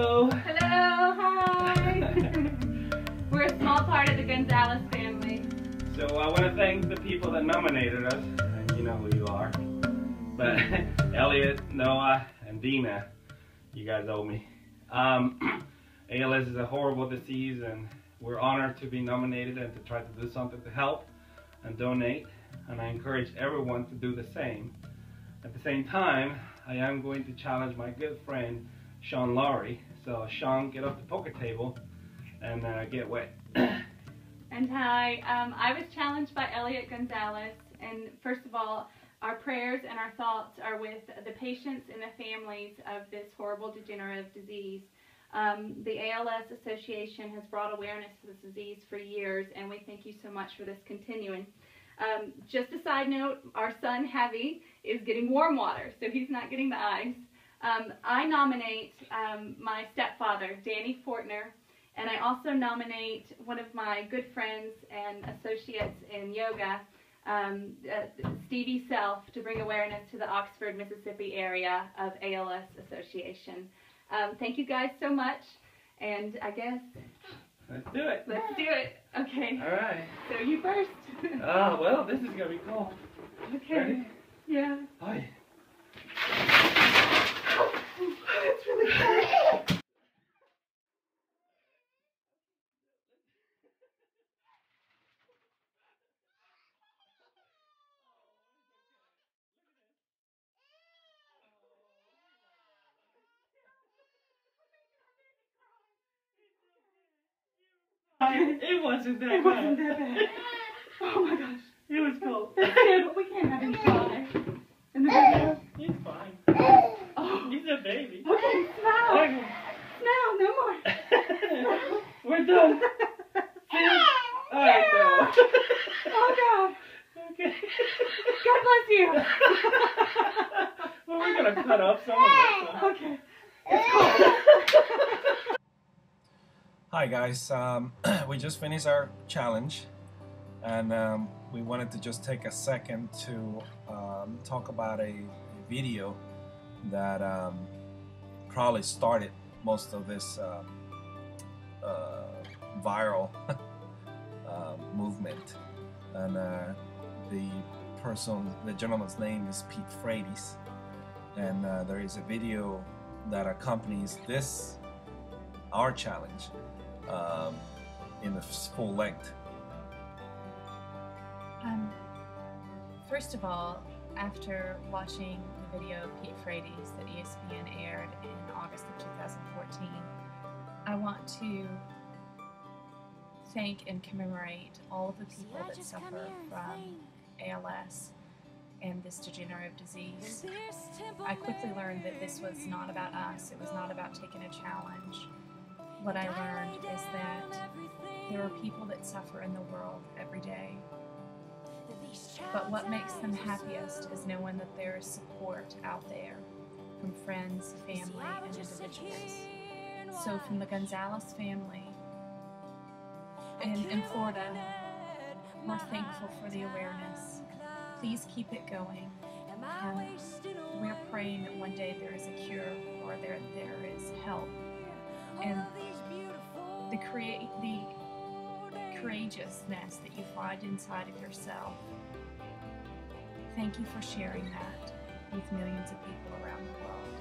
Hello. Hello, hi. We're a small part of the Gonzalez family. So I want to thank the people that nominated us, and you know who you are. But Elliot, Noah, and Dina, you guys owe me. ALS is a horrible disease, and we're honored to be nominated and to try to do something to help and donate. And I encourage everyone to do the same. At the same time, I am going to challenge my good friend Sean Lowry. So Sean, get off the poker table and get wet. And hi, I was challenged by Elliot Gonzalez, and first of all, our prayers and our thoughts are with the patients and the families of this horrible degenerative disease. The ALS Association has brought awareness to this disease for years, and we thank you so much for this continuing. Just a side note, our son Xavie is getting warm water, so he's not getting the ice. I nominate my stepfather, Danny Fortner, and I also nominate one of my good friends and associates in yoga, Stevie Self, to bring awareness to the Oxford, Mississippi area of ALS Association. Thank you guys so much, and I guess let's do it. Let's do it. Okay. All right. So you first. Oh, well, this is going to be cool. Okay. Ready? Yeah. Hi. It's really cool. It wasn't that bad. It wasn't that bad. Oh my gosh. It was cool. That's good, but we can't have him cry. In the video. He's fine. Oh. He's a baby. Okay, smile. Okay. Smile, no more. We're done. All right, now. Oh God. Okay. God bless you. Well, we're going to cut off some of it. So. Okay. It's cool. Hi guys, we just finished our challenge, and we wanted to just take a second to talk about a video that probably started most of this viral movement. And the gentleman's name is Pete Frates, and there is a video that accompanies our challenge in the full length. First of all, after watching the video of Pete Frates that ESPN aired in August of 2014, I want to thank and commemorate all of the people that suffer from ALS and this degenerative disease. I quickly learned that this was not about us, it was not about taking a challenge. What I learned is that there are people that suffer in the world every day, but what makes them happiest is knowing that there is support out there from friends, family, and individuals. So from the Gonzalez family in Florida, we're thankful for the awareness. Please keep it going. We're praying that one day there is a cure or there is help. And the courageousness that you find inside of yourself. Thank you for sharing that with millions of people around the world.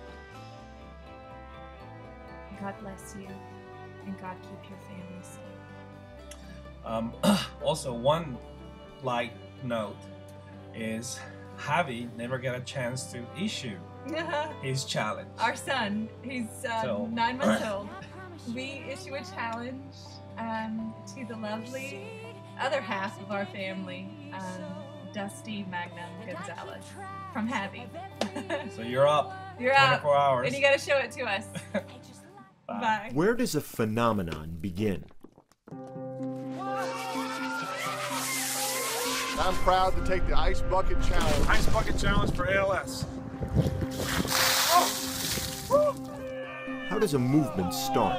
God bless you, and God keep your family safe. Also, one light note is Xavie never got a chance to issue his challenge. Our son, who's 9 months old, we issue a challenge to the lovely other half of our family, Dusty Magnum Gonzalez from Xavie. So you're up. You're 24 up, hours. and you got to show it to us. Bye. Bye. Where does a phenomenon begin? I'm proud to take the Ice Bucket Challenge. Ice Bucket Challenge for ALS. How does a movement start?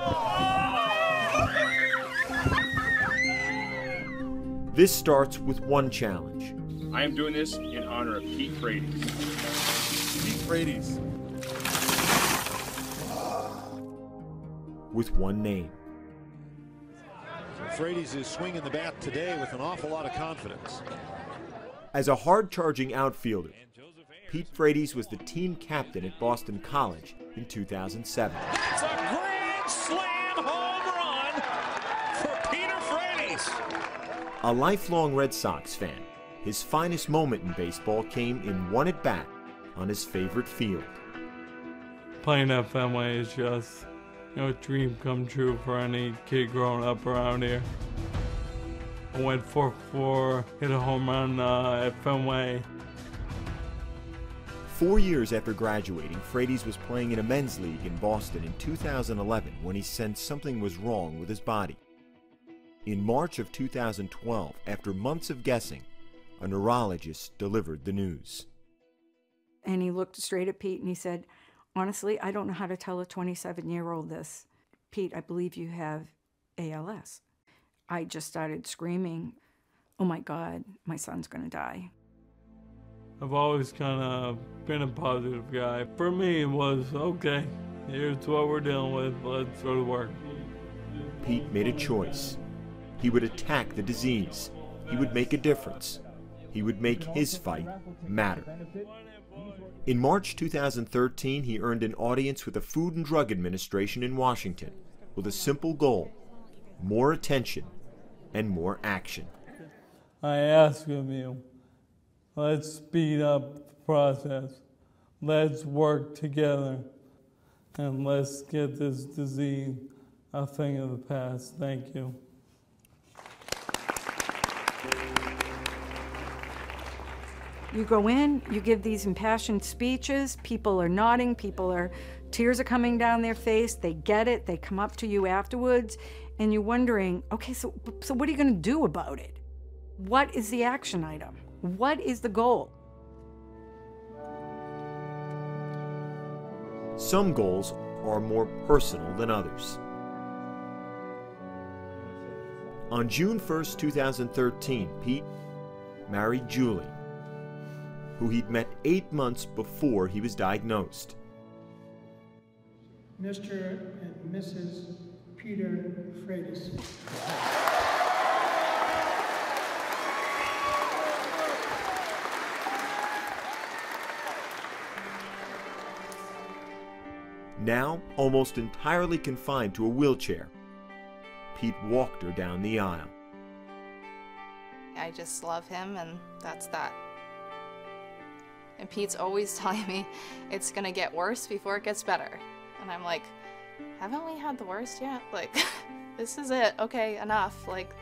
This starts with one challenge. I am doing this in honor of Pete Frates. Pete Frates. with one name. Frates is swinging the bat today with an awful lot of confidence. As a hard-charging outfielder, Pete Frates was the team captain at Boston College in 2007. That's a grand slam home run for Peter Frates. A lifelong Red Sox fan, his finest moment in baseball came in one at-bat on his favorite field. Playing at Fenway is just, a dream come true for any kid growing up around here. I went 4-4, hit a home run at Fenway. 4 years after graduating, Frates was playing in a men's league in Boston in 2011 when he sensed something was wrong with his body. In March of 2012, after months of guessing, a neurologist delivered the news. And he looked straight at Pete and he said, "Honestly, I don't know how to tell a 27-year-old this. Pete, I believe you have ALS." I just started screaming, "Oh my God, my son's gonna die." I've always kind of been a positive guy. For me, it was, okay, here's what we're dealing with, let's go to work. Pete made a choice. He would attack the disease. He would make a difference. He would make his fight matter. In March 2013, he earned an audience with the Food and Drug Administration in Washington with a simple goal: more attention and more action. I ask of you, let's speed up the process. Let's work together, and let's get this disease a thing of the past. Thank you. You go in, you give these impassioned speeches, people are nodding, tears are coming down their face, they get it, they come up to you afterwards, and you're wondering, okay, so what are you gonna do about it? What is the action item? What is the goal? Some goals are more personal than others. On June 1st, 2013, Pete married Julie, who he'd met 8 months before he was diagnosed. Mr. and Mrs. Peter Frates. Now almost entirely confined to a wheelchair, Pete walked her down the aisle. I just love him, and that's that. And Pete's always telling me it's gonna get worse before it gets better. And I'm like, haven't we had the worst yet? Like, this is it, okay, enough. Like,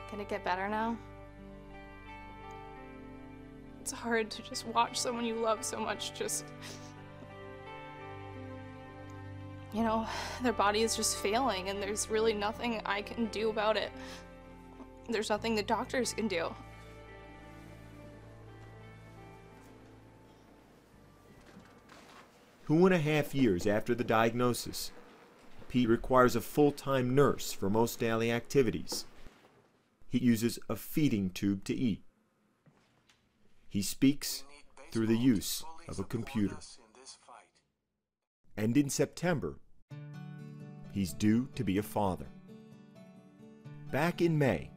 can it get better now? It's hard to just watch someone you love so much just, you know, their body is just failing and there's really nothing I can do about it. There's nothing the doctors can do. 2.5 years after the diagnosis, Pete requires a full-time nurse for most daily activities. He uses a feeding tube to eat. He speaks through the use of a computer. And in September, he's due to be a father. Back in May,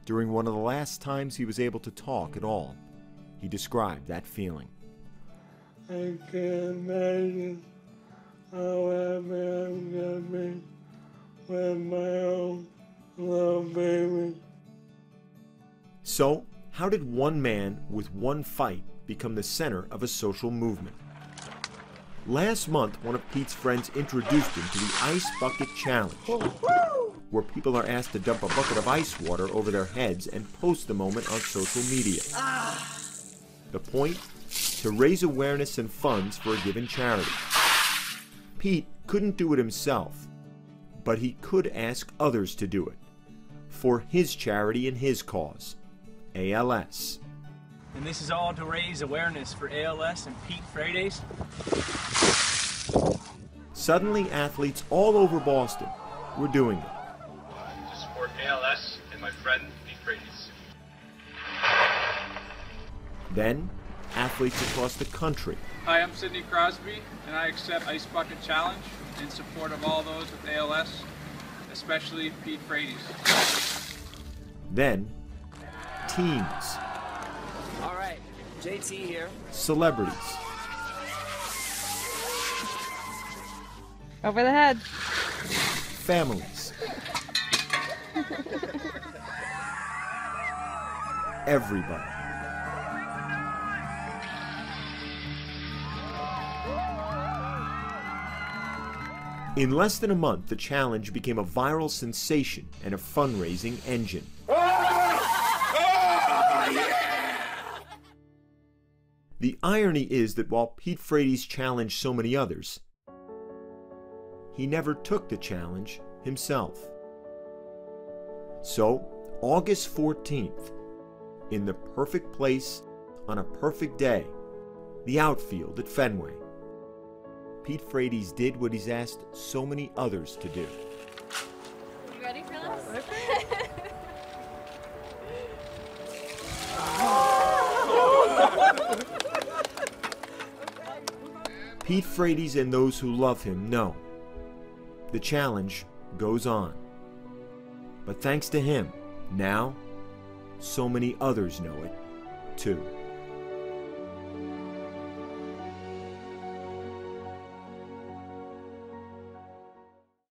during one of the last times he was able to talk at all, he described that feeling. I can't imagine how happy I'm gonna be with my own little baby. So, how did one man with one fight become the center of a social movement? Last month, one of Pete's friends introduced him to the Ice Bucket Challenge, where people are asked to dump a bucket of ice water over their heads and post the moment on social media. The point? To raise awareness and funds for a given charity. Pete couldn't do it himself, but he could ask others to do it for his charity and his cause, ALS. And this is all to raise awareness for ALS and Pete Frates. Suddenly, athletes all over Boston were doing it. To support ALS and my friend Pete Frates. Then, athletes across the country. Hi, I'm Sidney Crosby, and I accept Ice Bucket Challenge. in support of all those with ALS, especially Pete Frates. Then, teams. All right, JT here. Celebrities. Over the head. Families. Everybody. In less than a month, the challenge became a viral sensation and a fundraising engine. The irony is that while Pete Frates challenged so many others, he never took the challenge himself. So, August 14th, in the perfect place on a perfect day, the outfield at Fenway, Pete Frates did what he's asked so many others to do. You ready for this? Pete Frates and those who love him know the challenge goes on. But thanks to him, now so many others know it too.